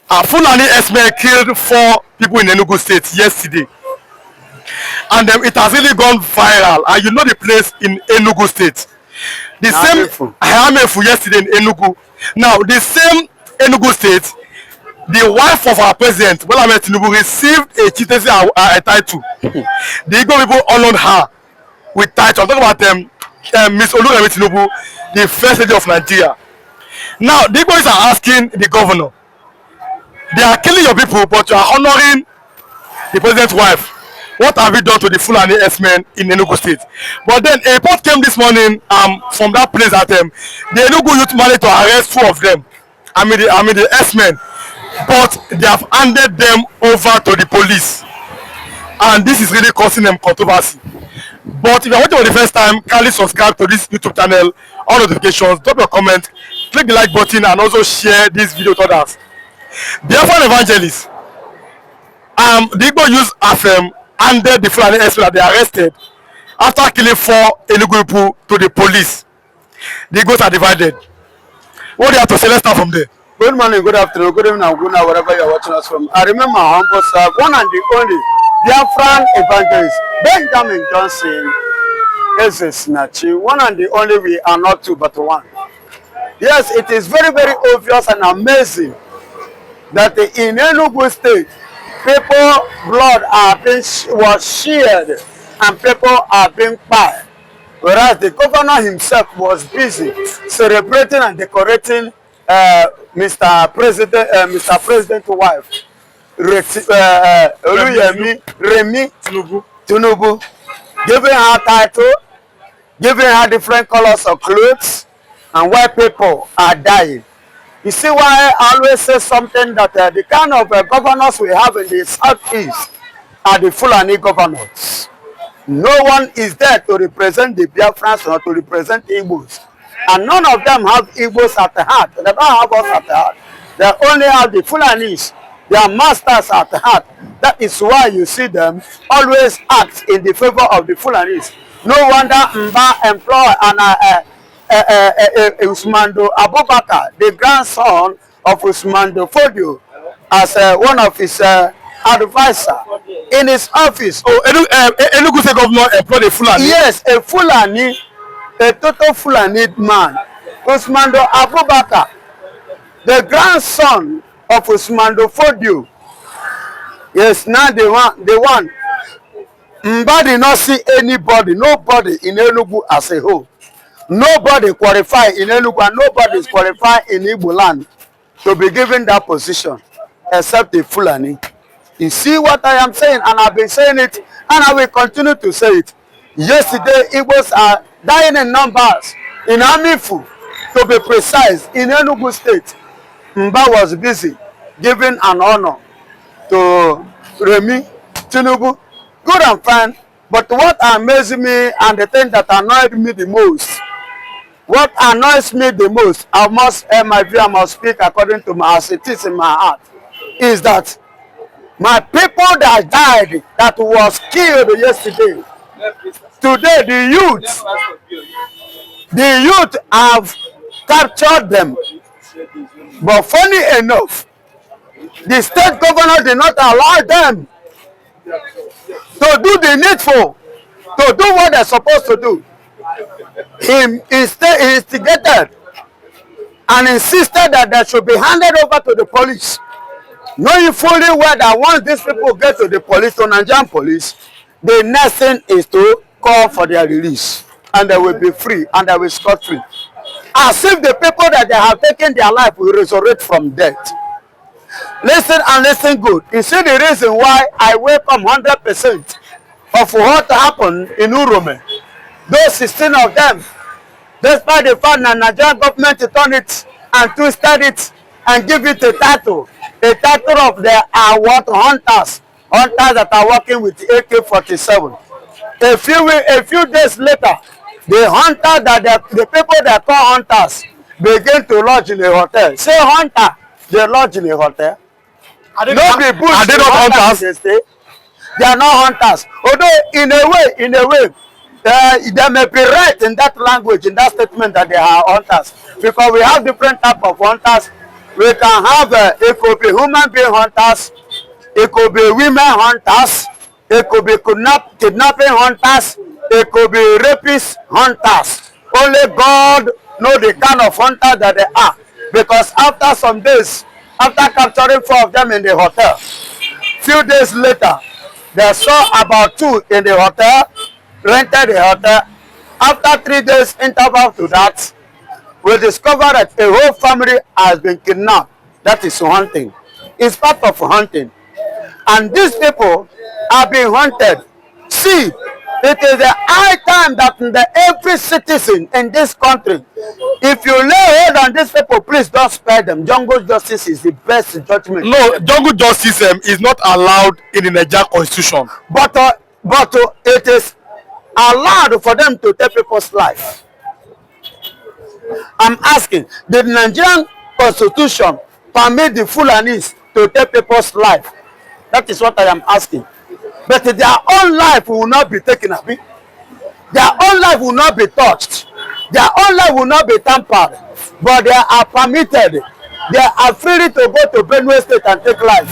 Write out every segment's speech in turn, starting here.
Fulani Herdsmeñ killed 4 people in Enugu State yesterday, and it has really gone viral. And you know the place in Enugu State, the same Herdsmeñ yesterday in Enugu. Now the same Enugu State, the wife of our president, Tinubu, received a chieftaincy title. The Igbo people honored her with title. I'm talking about Miss Tinubu, the first lady of Nigeria. Now the Igbos are asking the governor, they are killing your people, but you are honoring the president's wife. What have you done to the Fulani Herdsmeñ in Enugu State? But then a report came this morning from that place that the Enugu youth managed to arrest 2 of them. I mean the Herdsmeñ, but they have handed them over to the police, and this is really causing them controversy. But if you are watching for the first time, kindly subscribe to this YouTube channel, all notifications, drop your comment, click the like button, and also share this video to others. Biafran evangelists, the Igbo youth have handed the Fulani Herdsmeñ that they arrested after killing 4 Enugu people to the police. The Igbos are divided. What do you have to say? Let's start from there. Good morning, good afternoon, good evening, and good night, wherever you are watching us from. I remember my humble self, one and the only Biafran evangelist, Benjamin Johnson, Snachi, one and the only. We are not 2 but 1. Yes, it is very, very obvious and amazing that in Enugu State, people blood was shed and people are being fired, whereas the governor himself was busy celebrating and decorating Mr. President's wife, Remi Tinubu, giving her title, giving her different colors of clothes, and why people are dying. You see why I always say something that the kind of governors we have in the southeast are the Fulani governors. No one is there to represent the Biafrans or to represent Igbos. And none of them have Igbos at the heart. They don't have us at the heart. They only have the Fulanis, their masters at the heart. That is why you see them always act in the favor of the Fulanis. No wonder Mba employ Usmando Abubakar, the grandson of Usmando Fodio, as one of his advisors in his office. Oh, Enugu State governor employed a Fulani? Yes, a Fulani, a total Fulani man. Usmando Abubakar, the grandson of Usmando Fodio. Yes, now they want. Mba did not see anybody, nobody in Enugu as a whole. Nobody qualified in Enugu and nobody is qualified in Igbo land to be given that position except the Fulani. You see what I am saying, and I've been saying it and I will continue to say it. Yesterday, Igbos are dying in numbers in Amifu, to be precise, in Enugu State. Mba was busy giving an honor to Remi Tinubu. Good and fine, but what amazed me and the thing that annoyed me the most, what annoys me the most, I must my view, I must speak according to my, as it is in my heart, is that my people that died, that was killed yesterday, today the youth have captured them. But funny enough, the state governor did not allow them to do the needful, to do what they're supposed to do. He instigated and insisted that they should be handed over to the police, knowing fully well that once these people get to the police, to Nigerian police, the next thing is to call for their release, and they will be free and they will scot-free. As if the people that they have taken their life will resurrect from death. Listen and listen good. You see the reason why I welcome 100% of what happened in Urome. Those 16 of them, despite the fact that Nigerian government turned it and twisted it and give it a title of their what hunters that are working with AK-47. A few days later, the hunter the people that call hunters begin to lodge in a hotel. Say hunter, they lodge in a hotel. Are they not hunters? They are not hunters. Although in a way, they may be right in that language, in that statement that they are hunters, because we have different type of hunters. We can have, it could be human being hunters, it could be women hunters, it could be kidnapping hunters, it could be rapist hunters. Only God knows the kind of hunter that they are. Because after some days, after capturing 4 of them in the hotel, few days later, they saw about 2 in the hotel, rented the hotel. After 3 days interval to that, we discovered that a whole family has been kidnapped. That is hunting. It's part of hunting. And these people are being hunted. See, it is the high time that every citizen in this country, if you lay hold on these people, please don't spare them. Jungle justice is the best judgment. No, jungle justice is not allowed in the Nigerian constitution. But it is allowed for them to take people's life. I'm asking, did the Nigerian constitution permit the Fulanis to take people's life? That is what I am asking. But their own life will not be taken away. Their own life will not be touched. Their own life will not be tampered. But they are permitted. They are free to go to Benue State and take life.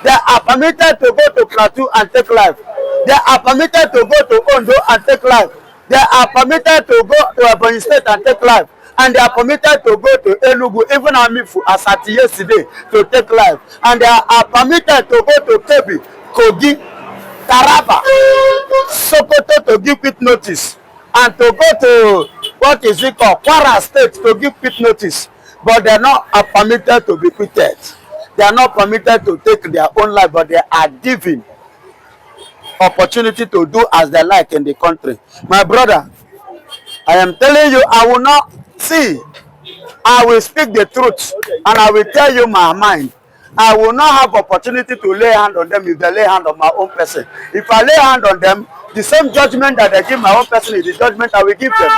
They are permitted to go to Plateau and take life. They are permitted to go to Ondo and take life. They are permitted to go to Ebonyi State and take life. And they are permitted to go to Enugu, even Amifu, as at yesterday, to take life. And they are permitted to go to Kebbi, Kogi, Taraba, Sokoto to give quick notice. And to go to, what is it called, Kwara State to give quick notice. But they are not permitted to be quitted. They are not permitted to take their own life, but they are given opportunity to do as they like in the country. My brother, I am telling you, I will not see. I will speak the truth and I will tell you my mind. I will not have opportunity to lay hand on them if they lay hand on my own person. If I lay hand on them, the same judgment that I give my own person is the judgment I will give them.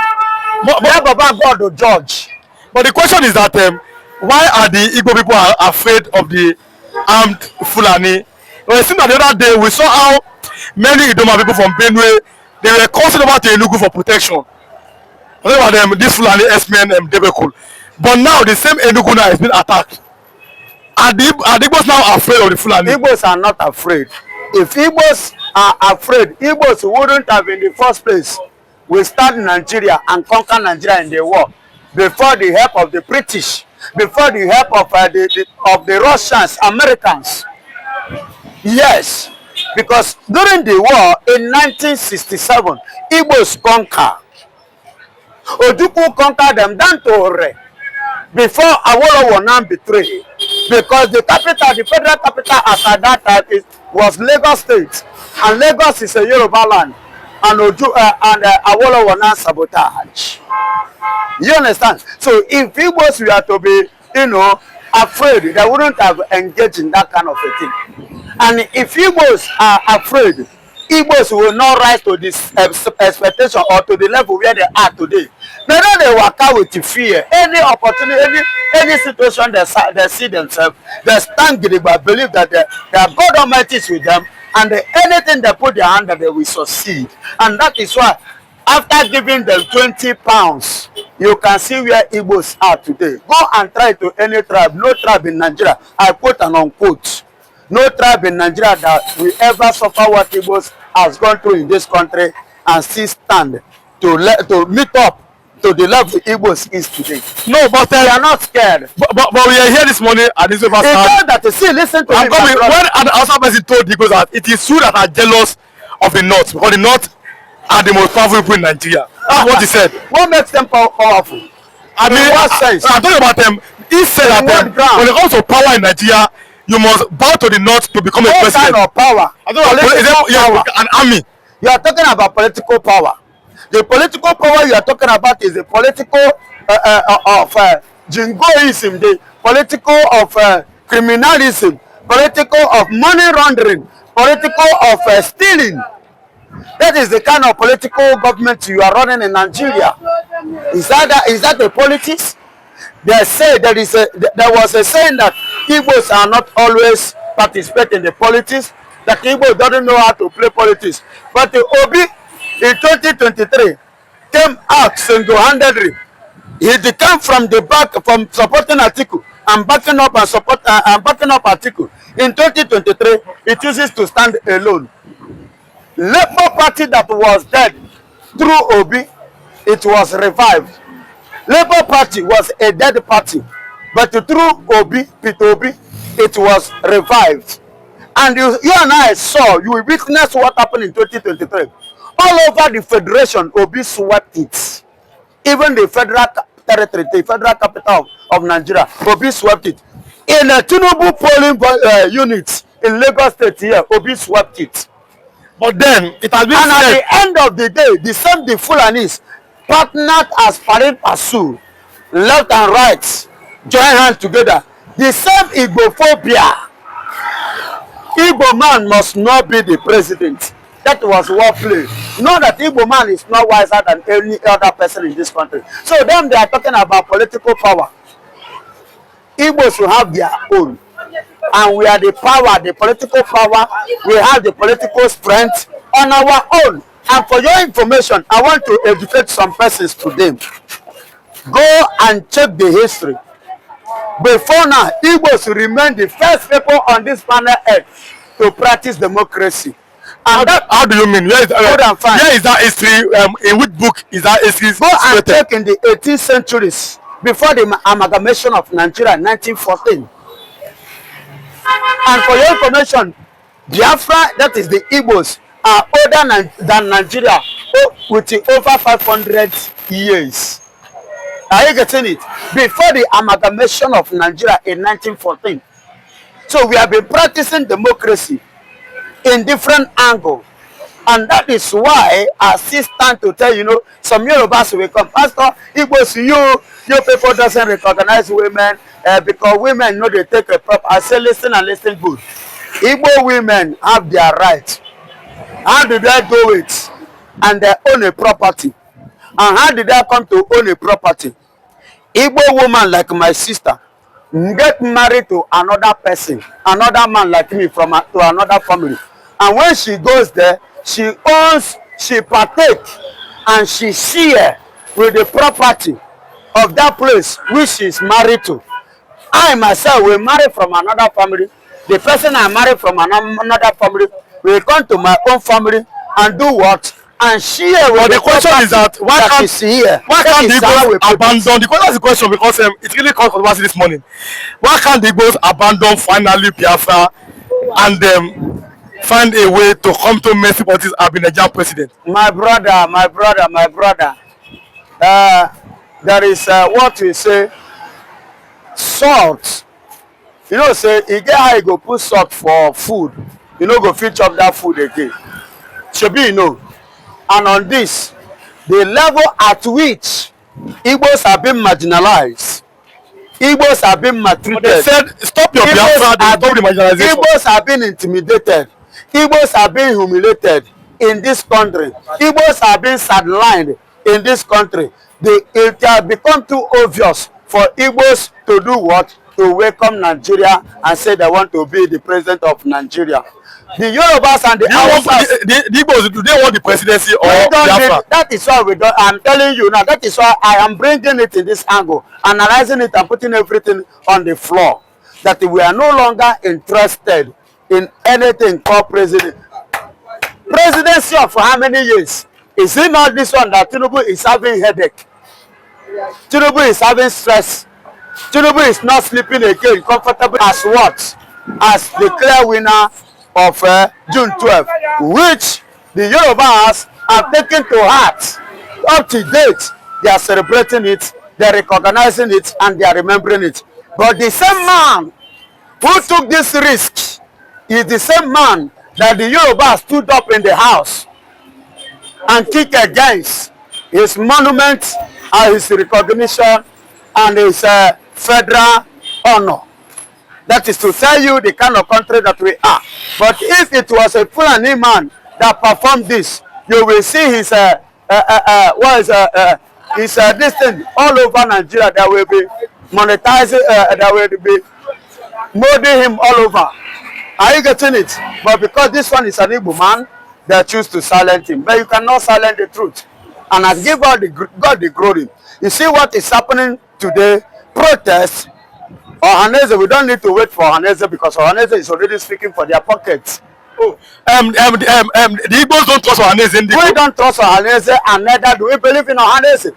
But Baba God will judge. But the question is that why are the Igbo people afraid of the armed Fulani? Well, it seems that the other day we saw how many Idoma people from Benue, they were crossing over to Enugu for protection. About them, this Fulani Herdsmeñ Debekul. But now the same Enugu now has been attacked. Are the Igbos now afraid of the Fulani? Igbos are not afraid. If Igbos are afraid, Igbos wouldn't have in the first place withstand Nigeria and conquer Nigeria in the war before the help of the British, before the help of the Russians, Americans. Yes, because during the war in 1967, Igbos conquered. Ojukwu conquered them down to Ore before Awolowo now betrayed. Because the capital, the federal capital at that time was Lagos State, and Lagos is a Yoruba land, and Awolowo now sabotage. You understand? So if Igbos were to be, afraid, they wouldn't have engaged in that kind of a thing. And if Igbos are afraid, Igbos will not rise to this expectation or to the level where they are today. They know they work out with fear. Any opportunity, any situation they see themselves, they stand gidigba, believe that their God Almighty is with them, and anything they put their hand that they will succeed. And that is why, after giving them 20 pounds, you can see where Igbos are today. Go and try to any tribe, no tribe in Nigeria, I quote and unquote, no tribe in Nigeria that will ever suffer what Igbos has gone through in this country and still stand to meet up to the level Igbos is today. No, but they are not scared. But we are here this morning at this over. Listen to me. When an outside person told Igbos that it is true that are jealous of the North, because the North are the most powerful people in Nigeria. That's what he said. What makes them powerful? I mean, what sense? I'm talking about them. He said that when it comes to power in Nigeria, you must bow to the North to become a president. What kind of power? An army. You are talking about political power. The political power you are talking about is the political of jingoism, the political of criminalism, political of money laundering, political of stealing. That is the kind of political government you are running in Nigeria. Is that the politics? They say there was a saying that Igbos are not always participate in the politics, that Igbo doesn't know how to play politics. But the Obi in 2023 came out single-handedly. He came from the back from supporting Atiku I'm backing up and support. I'm backing up Atiku. In 2023, it chooses to stand alone. Labour Party that was dead through Obi, it was revived. Labour Party was a dead party, but through Obi, Peter Obi, it was revived. And you and I saw, you witnessed what happened in 2023. All over the federation, Obi swept it. Even the federal territory, the federal capital of Nigeria, Obi swept it. In a Tinubu polling unit in Lagos State here, Obi swept it. But then it has been and said, at the end of the day, the Fulanis partnered as Parin Pasu, left and right, join hands together. The same Igbophobia. Igbo man must not be the president. That was war play. Know that Igbo man is not wiser than any other person in this country. So them, they are talking about political power. Igbos will have their own. And we are the power, the political power. We have the political strength on our own. And for your information, I want to educate some persons today. Go and check the history. Before now, Igbos remain the first people on this planet Earth to practice democracy. And how do you mean? Where is, where is that history? In which book is that history? Go and check in the 18th centuries, before the amalgamation of Nigeria in 1914. And for your information, Biafra, that is the Igbos, are older than Nigeria with over 500 years. Are you getting it? Before the amalgamation of Nigeria in 1914. So we have been practicing democracy in different angles. And that is why I still stand to tell you, some Yorubas will come. Pastor, Igbos, you people doesn't recognize women because women know they take a prop. I say listen and listen good. Igbo women have their rights. How did they do it? And they own a property. And how did they come to own a property? Igbo woman like my sister get married to another person, another man like me from to another family. And when she goes there, she owns, she partake, and she share with the property of that place which she is married to. I myself will marry from another family. The person I marry from another family will come to my own family and do what? And share with the question is that why can't the Igbos abandon? That's the question, because it really caused controversy this morning. Why can't the Igbos abandon finally Biafra and find a way to come to mercy for this Nigerian president? My brother. There is what we say, salt. Say you get how you go put salt for food. You go fit chop that food again. Shebi And on this, the level at which Igbos have been marginalized, Igbos have been maltreated. They said, stop your Biafra, stop the marginalization. Igbos have been intimidated. Igbos have been humiliated in this country. Igbos have been sidelined in this country. It has become too obvious for Igbos to do what? To welcome Nigeria and say they want to be the president of Nigeria. The Yorubas and the Hausas, the Igbos, do they want the presidency or Biafra? That is why we don't. I'm telling you now. That is why I am bringing it in this angle, analyzing it and putting everything on the floor. That we are no longer interested in anything called president. Presidency of how many years? Is it not this one that Tinubu is having headache? Tinubu is having stress. Tinubu is not sleeping again comfortable as what? As the clear winner of June 12th, which the Yorubas have taken to heart. Up to date, they are celebrating it, they are recognizing it, and they are remembering it. But the same man who took this risk is the same man that the Yorubas stood up in the house and kicked against his monument and his recognition and his federal honor. That is to tell you the kind of country that we are. But if it was a Fulani man that performed this, you will see his this thing all over Nigeria that will be monetizing, that will be molding him all over. Are you getting it? But because this one is an Igbo man, they choose to silence him. But you cannot silence the truth. And I give God the glory. You see what is happening today? Protests Ohaneze, we don't need to wait for Ohaneze because Ohaneze is already speaking for their pockets. Oh, the Igbos don't trust Ohaneze. We don't trust Ohaneze, and neither do we believe in Ohaneze.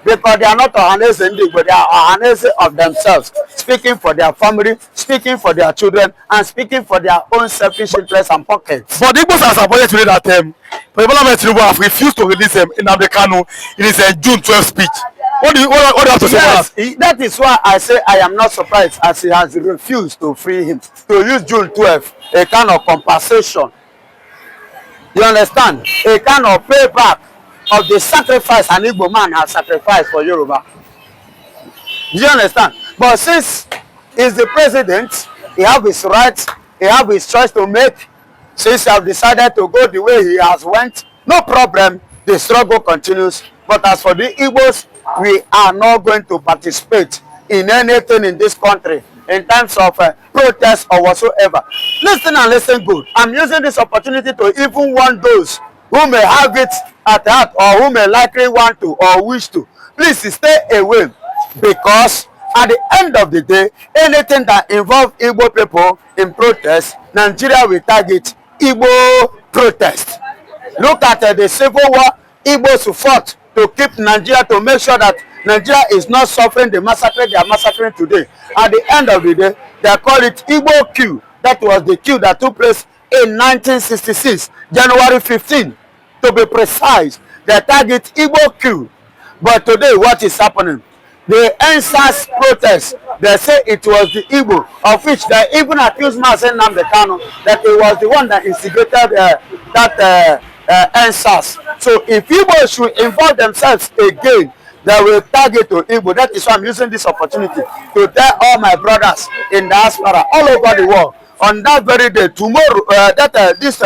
Because they are not Ohaneze indeed, but they are Ohaneze of themselves, speaking for their family, speaking for their children, and speaking for their own selfish interests and pockets. But the Igbos are supported today that President Tinubu have refused to release Nnamdi Kanu in his June 12 speech. What do you have to say about that? That is why I say I am not surprised as he has refused to free him, to use June 12, a kind of compensation. You understand? A kind of payback of the sacrifice an Igbo man has sacrificed for Yoruba. Do you understand? But since he's the president, he has his rights, he has his choice to make. Since he has decided to go the way he has went, no problem, the struggle continues. But as for the Igbos, we are not going to participate in anything in this country in terms of protests or whatsoever. Listen and listen good. I'm using this opportunity to even warn those who may have it at heart or who may likely want to or wish to. Please stay away, because at the end of the day, anything that involves Igbo people in protest, Nigeria will target Igbo protest. Look at the civil war Igbos fought to keep Nigeria, to make sure that Nigeria is not suffering the massacre they are massacring today. At the end of the day, they call it Igbo coup. That was the coup that took place in 1966, January 15, to be precise. They target Igbo coup. But today, what is happening? The NSAS protest, they say it was the Igbo, of which they even accused Mazen Nnamdi Kanu that he was the one that instigated that NSAS. So if Igbo should involve themselves again, they will target to Igbo. That is why I'm using this opportunity to tell all my brothers in diaspora all over the world, on that very day, tomorrow, this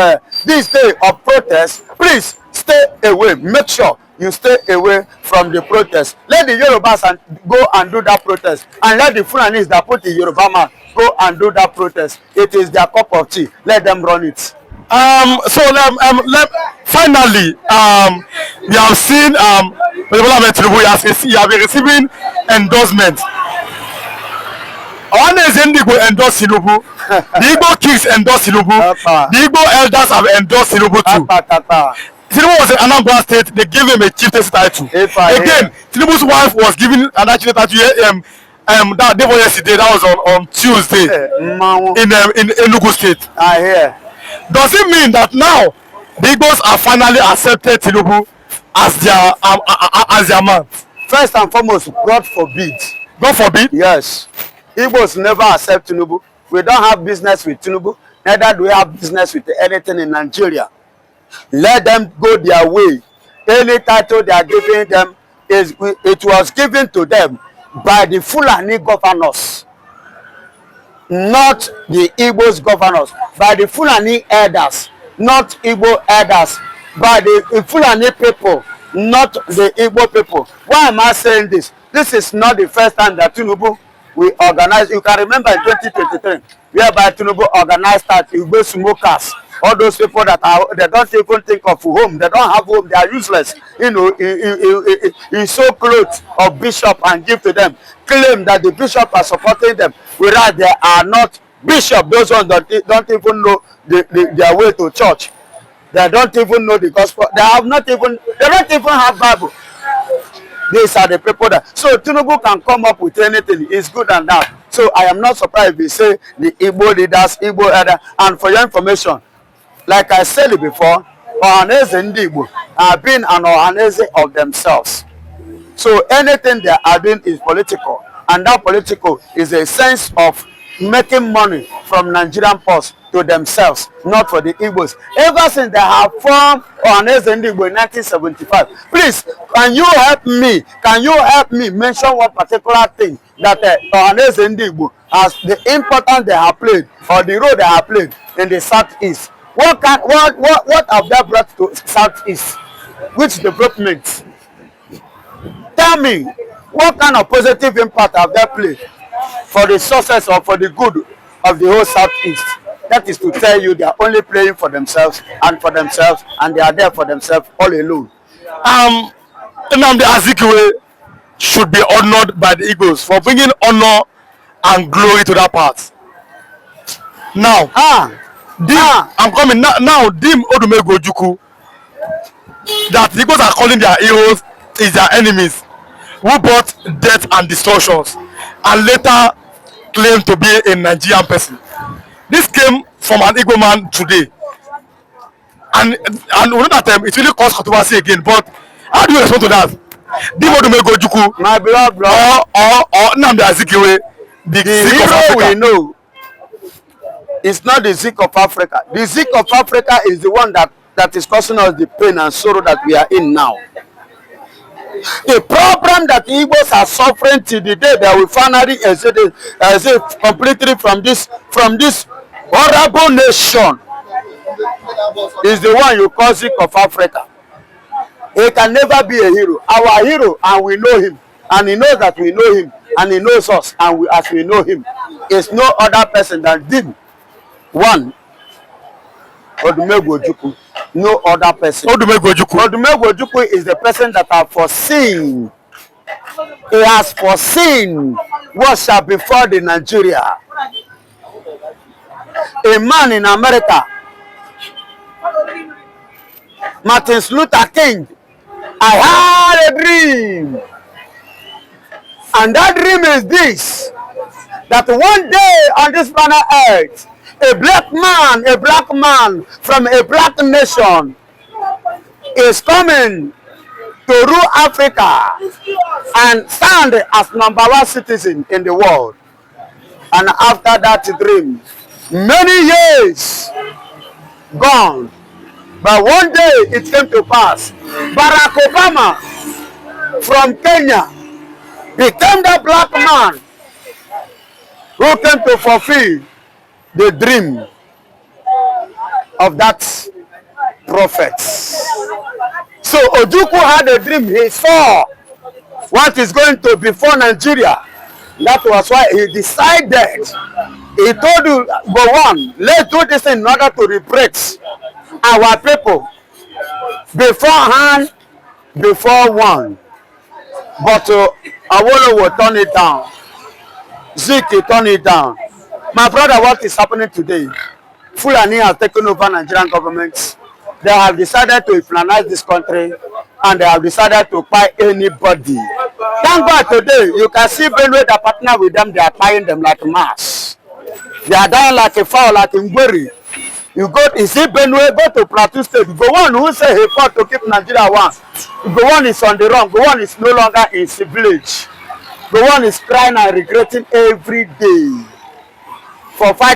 day of protest, please stay away. Make sure you stay away from the protest. Let the Yorubas go and do that protest, and let the Fulanis that put the Yoruba man go and do that protest. It is their cup of tea. Let them run it. Finally, we have seen President Tinubu has been receiving endorsement. Ohaneze Ndigbo endorse Tinubu. The Igbo kings endorse Tinubu. The Igbo elders have endorsed Tinubu too. Tinubu was in Anambra State. They gave him a chieftaincy title. Again, Tinubu's wife was given an chieftaincy title. That day yesterday, that was on Tuesday in Enugu State. I hear. Does it mean that now the Igbos are finally accepted Tinubu as their man? First and foremost, God forbid. God forbid? Yes. Igbos never accept Tinubu. We don't have business with Tinubu. Neither do we have business with anything in Nigeria. Let them go their way. Any title they are giving them, it was given to them by the Fulani governors, not the Igbo's governors, by the Fulani elders, not Igbo elders, by the Fulani people, not the Igbo people. Why am I saying this? This is not the first time that Tinubu will organize. You can remember in 2023, whereby Tinubu organized that Igbo smokers, all those people that they don't even think of home, they don't have home, they are useless. You know, he sew clothes of bishop and give to them, claim that the bishop are supporting them, whereas they are not bishop. Those ones don't even know their way to church. They don't even know the gospel. They don't even have Bible. These are the people that, so Tinubu can come up with anything. It's good and that. So I am not surprised if you say the Igbo leaders, Igbo elder. And for your information, like I said it before, Ohaneze Ndigbo have been an Ohaneze of themselves. So anything they are doing is political, and that political is a sense of making money from Nigerian purse to themselves, not for the Igbos. Ever since they have formed Ohaneze Ndigbo in 1975, please, can you help me? Can you help me mention one particular thing that Ohaneze Ndigbo has, the importance they have played or the role they have played in the Southeast? What have they brought to Southeast? Which development? Tell me, what kind of positive impact have they played for the success or for the good of the whole Southeast? That is to tell you they are only playing for themselves, and they are there for themselves all alone. Nnamdi Azikiwe should be honored by the Igbos for bringing honor and glory to that part. Now, I'm coming now. Dim Odumegwu Ojukwu, that the Igbos are calling their heroes is their enemies, who brought death and destructions, and later claimed to be a Nigerian person. This came from an Igbo man today, and we know that it really caused controversy again. But how do you respond to that? Dim Odumegwu Ojukwu, my beloved brother, or Nnamdi Azikiwe, the Zik of Africa. We know it's not the Zik of Africa. The Zik of Africa is the one that is causing us the pain and sorrow that we are in now. The problem that Igbos are suffering till the day that we finally exit completely from this horrible nation is the one you call Zik of Africa. He can never be a hero. Our hero, and we know him, and he knows that we know him, and he knows us, and as we know him, is no other person than Dim. One, Odumegwu Ojukwu. No other person. Odumegwu Ojukwu. Odumegwu Ojukwu is the person that has foreseen. He has foreseen what shall befall the Nigeria. A man in America, Martin Luther King, I had a dream. And that dream is this, that one day on this planet Earth, a black man from a black nation is coming to rule Africa and stand as #1 citizen in the world. And after that dream, many years gone, but one day it came to pass. Barack Obama from Kenya became the black man who came to fulfill the dream of that prophet. So Ojukwu had a dream. He saw what is going to befall Nigeria. That was why he decided. He told you, go on, let's do this in order to liberate our people beforehand, before one. But Awolowo will turn it down. Zik turn it down. My brother, what is happening today? Fulåni has taken over Nigerian government. They have decided to Fulanize this country, and they have decided to buy anybody. Thank God today, you can see Benue that partner with them, they are buying them like mass. They are dying like a fowl, like in Gweri. You see Benue, go to Plateau State. Go one who say he fought to keep Nigeria one. Go one is on the run. Go one is no longer in the village. Go one is crying and regretting every day for fighting.